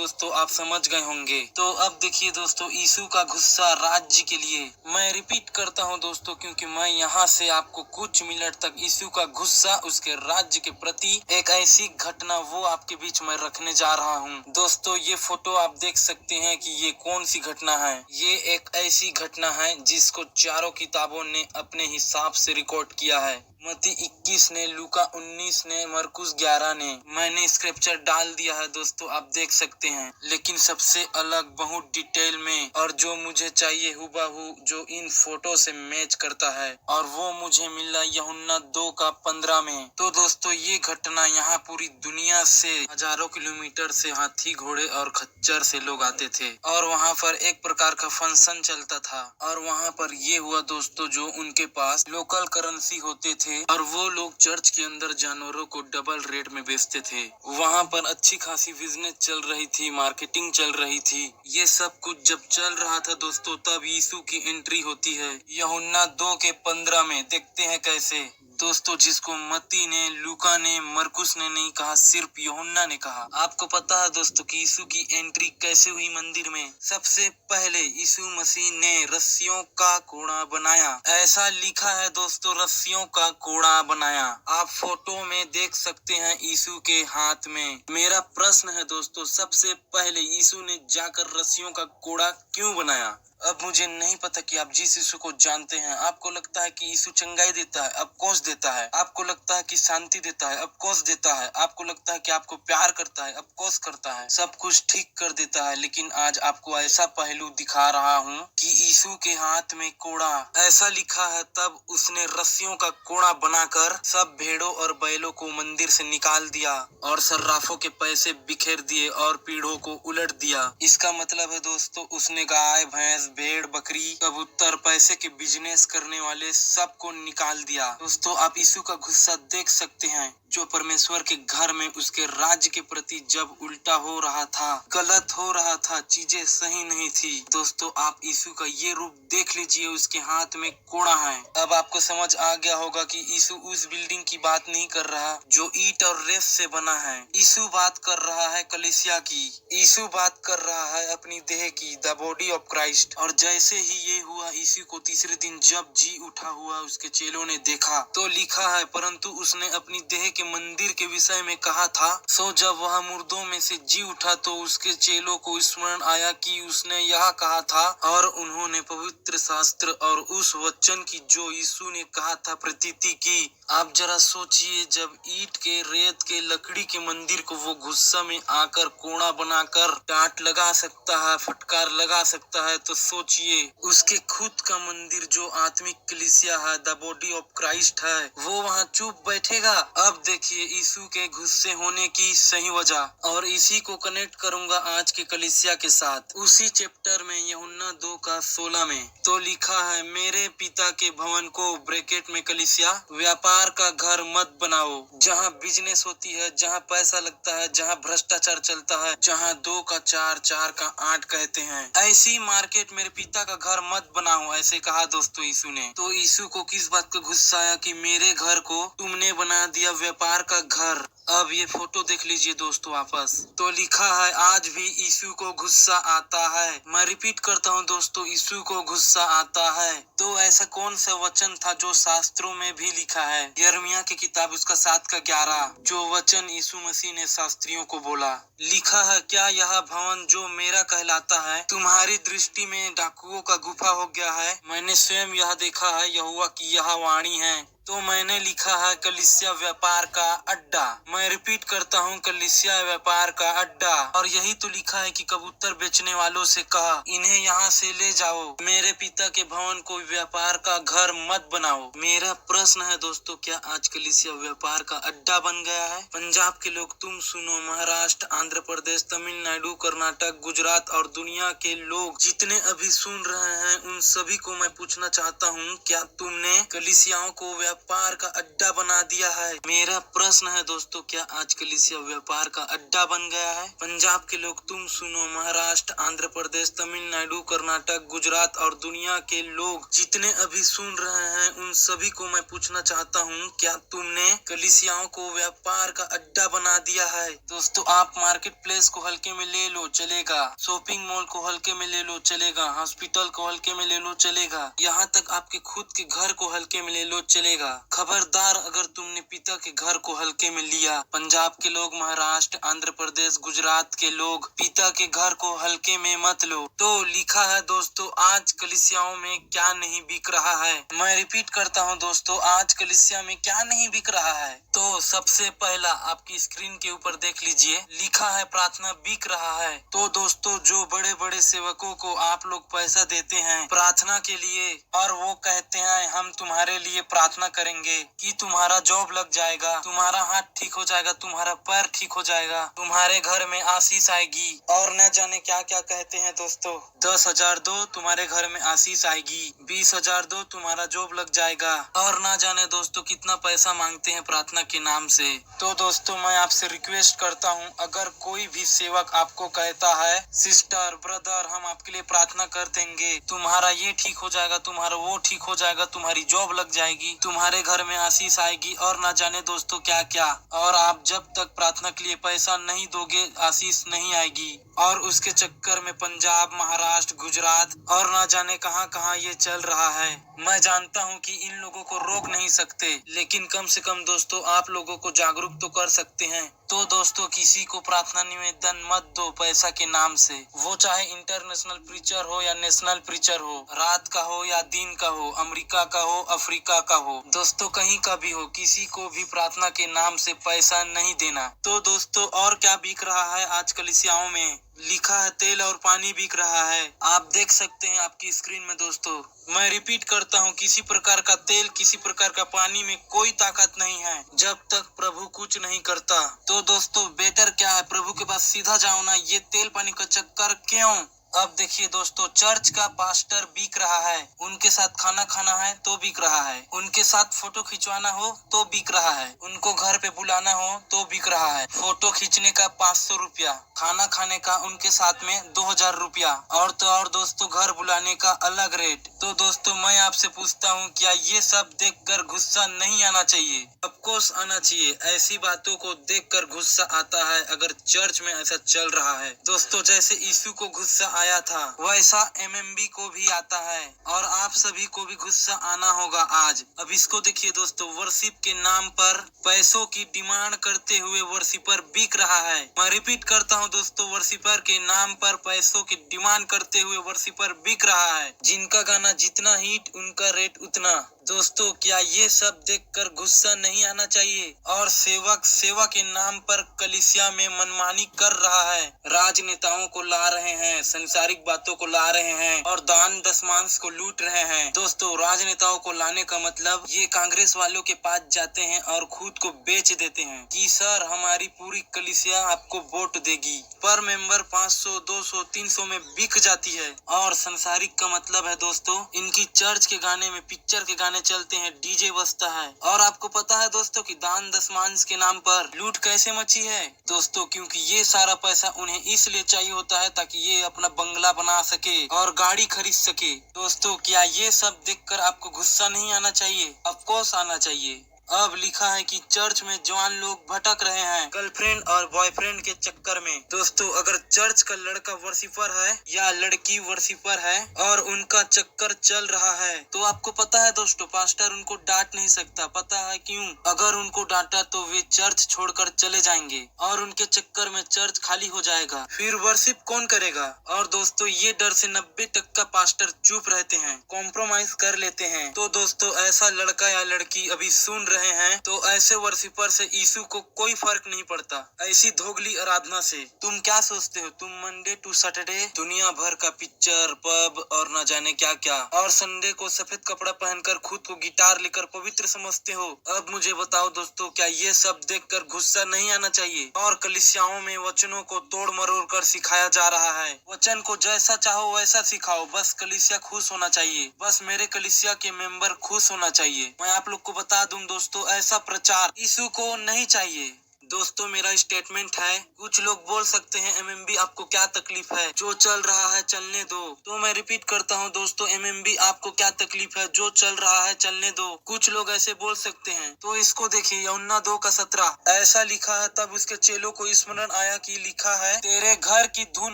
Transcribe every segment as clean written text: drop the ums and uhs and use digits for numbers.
दोस्तों आप समझ गए होंगे। तो अब देखिए दोस्तों, यीशु का गुस्सा राज्य के लिए। मैं रिपीट करता हूं दोस्तों, क्योंकि मैं यहाँ से आपको कुछ मिनट तक यीशु का गुस्सा उसके राज्य के प्रति एक ऐसी घटना वो आपके बीच में रखने जा रहा हूँ। दोस्तों ये फोटो आप देख सकते हैं कि ये कौन सी घटना है। ये एक ऐसी घटना है जिसको चारों किताबों ने अपने हिसाब से रिकॉर्ड किया है। मत्ती 21 ने, लूका 19 ने, मरकुस 11 ने। मैंने स्क्रिप्चर डाल दिया है दोस्तों, आप देख सकते हैं। लेकिन सबसे अलग, बहुत डिटेल में, और जो मुझे चाहिए हुबहू, जो इन फोटो से मैच करता है, और वो मुझे मिला यूहन्ना 2:15 में। तो दोस्तों ये घटना यहाँ पूरी दुनिया से हजारों किलोमीटर से हाथी, घोड़े और खच्चर से लोग आते थे, और वहाँ पर एक प्रकार का फंक्शन चलता था। और वहाँ पर ये हुआ दोस्तों, जो उनके पास लोकल करेंसी होते थे और वो लोग चर्च के अंदर जानवरों को डबल रेट में बेचते थे। वहाँ पर अच्छी खासी बिजनेस चल रही थी, मार्केटिंग चल रही थी। ये सब कुछ जब चल रहा था दोस्तों, तब यीशु की एंट्री होती है यूहन्ना 2:15 में। देखते हैं कैसे दोस्तों, जिसको मत्ती ने, लूका ने, मरकुस ने नहीं कहा, सिर्फ यूहन्ना ने कहा। आपको पता है दोस्तों कि यीशु की एंट्री कैसे हुई मंदिर में? सबसे पहले यीशु मसीह ने रस्सियों का कोड़ा बनाया। ऐसा लिखा है दोस्तों, रस्सियों का कोड़ा बनाया। आप फोटो में देख सकते हैं यीशु के हाथ में। मेरा प्रश्न है दोस्तों, सबसे पहले यीशु ने जाकर रस्सियों का कोड़ा क्यों बनाया? अब मुझे नहीं पता कि आप जिस यीशु को जानते हैं, आपको लगता है कि यीशु चंगाई देता है, अब कोस देता है। आपको लगता है कि शांति देता है, अब कोस देता है। आपको लगता है कि आपको प्यार करता है, अब कोस करता है। सब कुछ ठीक कर देता है। लेकिन आज आपको ऐसा पहलू दिखा रहा हूँ कि यीशु के हाथ में कोड़ा, ऐसा लिखा है, तब उसने रस्सियों का कोड़ा बनाकर सब भेड़ों और बैलों को मंदिर से निकाल दिया और सर्राफों के पैसे बिखेर दिए और पीढ़ों को उलट दिया। इसका मतलब है दोस्तों, उसने गाय, भैंस, भेड़, बकरी, कबूतर, पैसे के बिजनेस करने वाले सबको निकाल दिया। दोस्तों आप यीशु का गुस्सा देख सकते हैं, जो परमेश्वर के घर में उसके राज्य के प्रति जब उल्टा हो रहा था, गलत हो रहा था, चीजें सही नहीं थी। दोस्तों आप यीशु का ये रूप देख लीजिए, उसके हाथ में कोड़ा है। अब आपको समझ आ गया होगा कि यीशु उस बिल्डिंग की बात नहीं कर रहा जो ईंट और रेत से बना है। यीशु बात कर रहा है कलीसिया की। यीशु बात कर रहा है अपनी देह की, द बॉडी ऑफ क्राइस्ट। और जैसे ही ये हुआ, यीशु को तीसरे दिन जब जी उठा हुआ उसके चेलों ने देखा, तो लिखा है, परंतु उसने अपनी देह के मंदिर के विषय में कहा था। सो जब वह मुर्दों में से जी उठा, तो उसके चेलों को स्मरण आया कि उसने यह कहा था, और उन्होंने पवित्र शास्त्र और उस वचन की जो यीशु ने कहा था प्रतीति की। आप जरा सोचिए, जब ईंट के, रेत के, लकड़ी के मंदिर को वो गुस्सा में आकर कोड़ा बनाकर डांट लगा सकता है, फटकार लगा सकता है, तो सोचिए उसके खुद का मंदिर जो आत्मिक कलीसिया है, द बॉडी ऑफ क्राइस्ट है, वो वहाँ चुप बैठेगा। अब देखिए यीशु के गुस्से होने की सही वजह, और इसी को कनेक्ट करूंगा आज के कलीसिया के साथ। उसी चैप्टर में यूहन्ना 2:16 में तो लिखा है, मेरे पिता के भवन को, ब्रैकेट में कलीसिया, व्यापार का घर मत बनाओ। जहाँ बिजनेस होती है, जहाँ पैसा लगता है, जहाँ भ्रष्टाचार चलता है, जहाँ 2 का 4, 4 का 8 कहते हैं, ऐसी मार्केट मेरे पिता का घर मत बनाओ, ऐसे कहा दोस्तों यीशु ने। तो यीशु को किस बात का गुस्सा आया कि मेरे घर को तुमने बना दिया व्यापार का घर। अब ये फोटो देख लीजिए दोस्तों वापस। तो लिखा है, आज भी यीशु को गुस्सा आता है। मैं रिपीट करता हूँ दोस्तों, यीशु को गुस्सा आता है। तो ऐसा कौन सा वचन था जो शास्त्रों में भी लिखा है? यिर्मयाह की किताब उसका 7:11, जो वचन यीशु मसीह ने शास्त्रियों को बोला। लिखा है, क्या यह भवन जो मेरा कहलाता है तुम्हारी दृष्टि में डाकुओं का गुफा हो गया है? मैंने स्वयं यह देखा है, यहोवा की यह वाणी है। तो मैंने लिखा है, कलीसिया व्यापार का अड्डा। मैं रिपीट करता हूँ, कलीसिया व्यापार का अड्डा। और यही तो लिखा है कि कबूतर बेचने वालों से कहा, इन्हें यहाँ से ले जाओ, मेरे पिता के भवन को व्यापार का घर मत बनाओ। मेरा प्रश्न है दोस्तों, क्या आज कलीसिया व्यापार का अड्डा बन गया है? पंजाब के लोग तुम सुनो, महाराष्ट्र, आंध्र प्रदेश, तमिलनाडु, कर्नाटक, गुजरात और दुनिया के लोग जितने अभी सुन रहे हैं, उन सभी को मैं पूछना चाहता हूँ, क्या तुमने कलीसियाओं को व्यापार का अड्डा बना दिया है। मेरा प्रश्न है दोस्तों, क्या आज कलीसिया व्यापार का अड्डा बन गया है? पंजाब के लोग तुम सुनो, महाराष्ट्र, आंध्र प्रदेश, तमिलनाडु, कर्नाटक, गुजरात और दुनिया के लोग जितने अभी सुन रहे हैं उन सभी को मैं पूछना चाहता हूँ, क्या तुमने कलीसियाओं को व्यापार का अड्डा बना दिया है? दोस्तों, आप मार्केट प्लेस को हल्के में ले लो चलेगा, शॉपिंग मॉल को हल्के में ले लो चलेगा, हॉस्पिटल को हल्के में ले लो चलेगा, यहाँ तक आपके खुद के घर को हल्के में ले लो चलेगा। खबरदार अगर तुमने पिता के घर को हल्के में लिया। पंजाब के लोग, महाराष्ट्र, आंध्र प्रदेश, गुजरात के लोग पिता के घर को हल्के में मत लो। तो लिखा है दोस्तों, आज कलीसियाओं में क्या नहीं बिक रहा है। मैं रिपीट करता हूँ दोस्तों, आज कलीसिया में क्या नहीं बिक रहा है। तो सबसे पहला आपकी स्क्रीन के ऊपर देख लीजिए, लिखा है प्रार्थना बिक रहा है। तो दोस्तों, जो बड़े बड़े सेवकों को आप लोग पैसा देते हैं प्रार्थना के लिए और वो कहते हैं हम तुम्हारे लिए प्रार्थना करेंगे कि तुम्हारा जॉब लग जाएगा, तुम्हारा हाथ ठीक हो जाएगा, तुम्हारा पैर ठीक हो जाएगा, तुम्हारे घर में आशीष आएगी और न जाने क्या क्या कहते हैं दोस्तों। 10,000 दो तुम्हारे घर में आशीष आएगी, 20,000 दो तुम्हारा जॉब लग जाएगा और ना जाने दोस्तों कितना पैसा मांगते हैं प्रार्थना के नाम से। तो दोस्तों, मैं आपसे रिक्वेस्ट करता हूँ, अगर कोई भी सेवक आपको कहता है सिस्टर, ब्रदर, हम आपके लिए प्रार्थना कर देंगे, तुम्हारा ये ठीक हो जाएगा, तुम्हारा वो ठीक हो जाएगा, तुम्हारी जॉब लग जाएगी, तुम्हारे घर में आशीष आएगी और ना जाने दोस्तों क्या क्या, और आप जब तक प्रार्थना के लिए पैसा नहीं दोगे आशीष नहीं आएगी। और उसके चक्कर में पंजाब, महाराष्ट्र, गुजरात और ना जाने कहां कहां ये चल रहा है। मैं जानता हूं कि इन लोगों को रोक नहीं सकते, लेकिन कम से कम दोस्तों आप लोगों को जागरूक तो कर सकते हैं। तो दोस्तों, किसी को प्रार्थना निवेदन मत दो पैसा के नाम से, वो चाहे इंटरनेशनल प्रीचर हो या नेशनल प्रीचर हो, रात का हो या दिन का हो, अमेरिका का हो, अफ्रीका का हो, दोस्तों कहीं का भी हो, किसी को भी प्रार्थना के नाम से पैसा नहीं देना। तो दोस्तों, और क्या बिक रहा है आज कलीसियाओं में? लिखा है तेल और पानी बिक रहा है। आप देख सकते हैं आपकी स्क्रीन में दोस्तों। मैं रिपीट करता हूँ, किसी प्रकार का तेल, किसी प्रकार का पानी में कोई ताकत नहीं है जब तक प्रभु कुछ नहीं करता। तो दोस्तों, बेटर क्या है, प्रभु के पास सीधा जाओ ना, ये तेल पानी का चक्कर क्यों? अब देखिए दोस्तों, चर्च का पास्टर बिक रहा है, उनके साथ खाना खाना है तो बिक रहा है, उनके साथ फोटो खिंचवाना हो तो बिक रहा है, उनको घर पे बुलाना हो तो बिक रहा है। फोटो खींचने का 500 रुपया, खाना खाने का उनके साथ में 2000 रुपया, और तो और दोस्तों घर बुलाने का अलग रेट। तो दोस्तों, मैं आपसे पूछता हूँ, क्या ये सब देखकर गुस्सा नहीं आना चाहिए? ऑफकोर्स आना चाहिए। ऐसी बातों को देखकर गुस्सा आता है अगर चर्च में ऐसा चल रहा है। दोस्तों, जैसे यीशु को गुस्सा आया था वैसा एमएमबी को भी आता है और आप सभी को भी गुस्सा आना होगा आज। अब इसको देखिए दोस्तों, वर्शिप के नाम पर पैसों की डिमांड करते हुए वर्शिपर बिक रहा है। मैं रिपीट करता हूँ दोस्तों, वर्शिपर के नाम पर पैसों की डिमांड करते हुए वर्शिपर बिक रहा है। जिनका गाना जितना हिट उनका रेट उतना। दोस्तों, क्या ये सब देखकर गुस्सा नहीं आना चाहिए? और सेवक सेवा के नाम पर कलीसिया में मनमानी कर रहा है, राजनेताओं को ला रहे हैं, सांसारिक बातों को ला रहे हैं और दान दशमांश को लूट रहे हैं। दोस्तों, राजनेताओं को लाने का मतलब ये कांग्रेस वालों के पास जाते हैं और खुद को बेच देते हैं कि सर हमारी पूरी कलीसिया आपको वोट देगी। पर मेंबर 500, 200, 300 में बिक जाती है। और सांसारिक का मतलब है दोस्तों, इनकी चर्च के गाने में, पिक्चर के गाने चलते हैं, डीजे बजता है। और आपको पता है दोस्तों कि दान दशमांश के नाम पर लूट कैसे मची है दोस्तों? क्योंकि ये सारा पैसा उन्हें इसलिए चाहिए होता है ताकि ये अपना बंगला बना सके और गाड़ी खरीद सके। दोस्तों, क्या ये सब देखकर आपको गुस्सा नहीं आना चाहिए? ऑफ कोर्स आना चाहिए। अब लिखा है कि चर्च में जवान लोग भटक रहे हैं गर्लफ्रेंड और बॉयफ्रेंड के चक्कर में। दोस्तों, अगर चर्च का लड़का वर्शिपर है या लड़की वर्शिपर है और उनका चक्कर चल रहा है तो आपको पता है दोस्तों, पास्टर उनको डांट नहीं सकता। पता है क्यों? अगर उनको डांटा तो वे चर्च छोड़कर चले जाएंगे और उनके चक्कर में चर्च खाली हो जाएगा। फिर वर्शिप कौन करेगा? और दोस्तों, ये डर से 90% पास्टर चुप रहते हैं, कॉम्प्रोमाइज कर लेते हैं। तो दोस्तों, ऐसा लड़का या लड़की अभी सुन रहे रहे हैं तो ऐसे वर्शिपर से यीशु को कोई फर्क नहीं पड़ता, ऐसी धोगली आराधना से। तुम क्या सोचते हो? तुम मंडे टू सैटरडे दुनिया भर का पिक्चर, पब और न जाने क्या क्या, और संडे को सफेद कपड़ा पहनकर खुद को गिटार लेकर पवित्र समझते हो। अब मुझे बताओ दोस्तों, क्या ये सब देखकर गुस्सा नहीं आना चाहिए? और कलीसियाओं में वचनों को तोड़ मरोड़ कर सिखाया जा रहा है। वचन को जैसा चाहो वैसा सिखाओ, बस कलीसिया खुश होना चाहिए, बस मेरे कलीसिया के मेंबर खुश होना चाहिए। मैं आप लोग को बता दूं दोस्तों, ऐसा प्रचार यीशु को नहीं चाहिए। दोस्तों मेरा स्टेटमेंट है, कुछ लोग बोल सकते हैं एमएमबी आपको क्या तकलीफ है, जो चल रहा है चलने दो। तो मैं रिपीट करता हूं दोस्तों, एमएमबी आपको क्या तकलीफ है, जो चल रहा है चलने दो। कुछ लोग ऐसे बोल सकते हैं। तो इसको देखिए, यूहन्ना 2:17 ऐसा लिखा है, तब उसके चेलों को स्मरण आया कि लिखा है, तेरे घर की धूल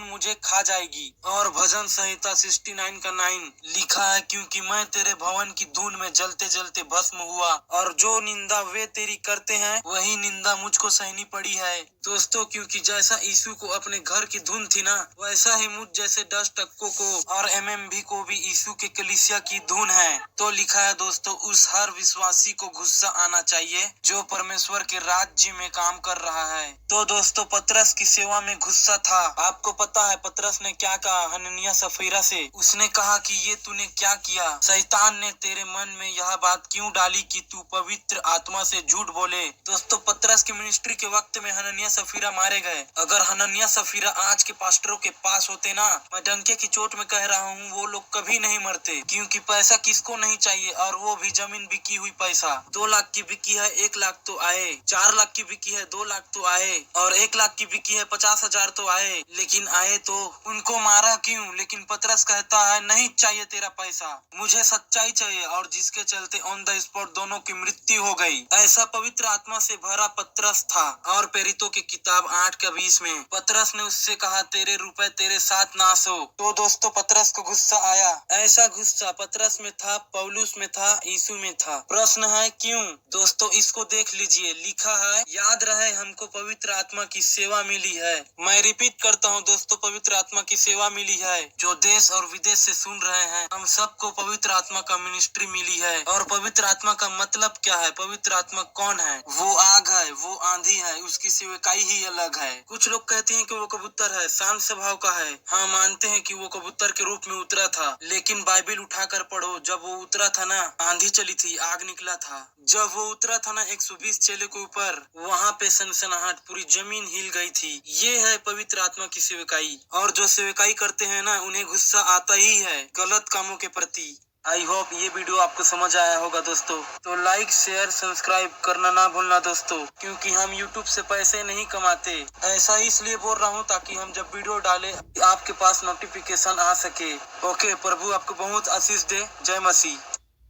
मुझे खा जाएगी। और भजन संहिता 69:9 लिखा है, क्योंकि मैं तेरे भवन की धूल में जलते जलते भस्म हुआ, और जो निंदा वे तेरी करते हैं वही निंदा मुझको सहनी पड़ी है। दोस्तों क्योंकि जैसा यीशु को अपने घर की धुन थी ना, वैसा ही मुझ जैसे 10 टक्कों को और एमएमबी को भी यीशु के कलीसिया की धुन है। तो लिखा है दोस्तों, उस हर विश्वासी को गुस्सा आना चाहिए जो परमेश्वर के राज्य में काम कर रहा है। तो दोस्तों पतरस की सेवा में गुस्सा था। आपको पता है पतरस ने क्या कहा हनन्याह सफीरा से? उसने कहा कि ये तूने क्या किया? शैतान ने तेरे मन में यह बात क्यों डाली कि तू पवित्र आत्मा से झूठ बोले? दोस्तों पतरस की मिनिस्ट्री के वक्त में हनन्याह सफीरा मारे गए। अगर हनन्याह सफीरा आज के पास्टरों के पास होते ना, मैं डंके की चोट में कह रहा हूँ, वो लोग कभी नहीं मरते। क्योंकि पैसा किसको नहीं चाहिए, और वो भी जमीन बिकी हुई पैसा। 2 लाख की बिकी है, 1 लाख तो आए। 4 लाख की बिकी है, 2 लाख तो आए। और 1 लाख की बिकी है, 50,000 तो आए। लेकिन आए तो उनको मारा क्यों? लेकिन पतरस कहता है, नहीं चाहिए तेरा पैसा, मुझे सच्चाई चाहिए। और जिसके चलते ऑन द स्पॉट दोनों की मृत्यु हो गई। ऐसा पवित्र आत्मा से भरा पतरस था। और प्रेरितों की किताब 8:20 में पतरस ने उससे कहा, तेरे रुपए तेरे साथ नाश हो। तो दोस्तों पतरस को गुस्सा आया। ऐसा गुस्सा पतरस में था, पौलुस में था, यीशु में था। प्रश्न है क्यों? दोस्तों इसको देख लीजिए, लिखा है, याद रहे हमको पवित्र आत्मा की सेवा मिली है। मैं रिपीट करता हूँ दोस्तों, पवित्र आत्मा की सेवा मिली है। जो देश और विदेश से सुन रहे हैं, हम सबको पवित्र आत्मा का मिनिस्ट्री मिली है। और पवित्र आत्मा का मतलब क्या है? पवित्र आत्मा कौन है? वो आग है, वो आंधी है, उसकी सेवकाई ही अलग है। कुछ लोग कहते हैं कि वो कबूतर है, शांत स्वभाव का है। हाँ मानते हैं कि वो कबूतर के रूप में उतरा था, लेकिन बाइबिल उठाकर पढ़ो, जब वो उतरा था ना, आंधी चली थी, आग निकला था। जब वो उतरा था ना 120 चेले के ऊपर, वहाँ पे सनसनाहट, पूरी जमीन हिल गई थी। ये है पवित्र आत्मा की सेवकाई। और जो सेवकाई करते हैं ना, उन्हें गुस्सा आता ही है गलत कामों के प्रति। आई होप ये वीडियो आपको समझ आया होगा दोस्तों। तो लाइक शेयर सब्सक्राइब करना ना भूलना दोस्तों, क्योंकि हम यूट्यूब से पैसे नहीं कमाते। ऐसा इसलिए बोल रहा हूँ ताकि हम जब वीडियो डालें आपके पास नोटिफिकेशन आ सके। ओके, प्रभु आपको बहुत आशीष दे। जय मसीह।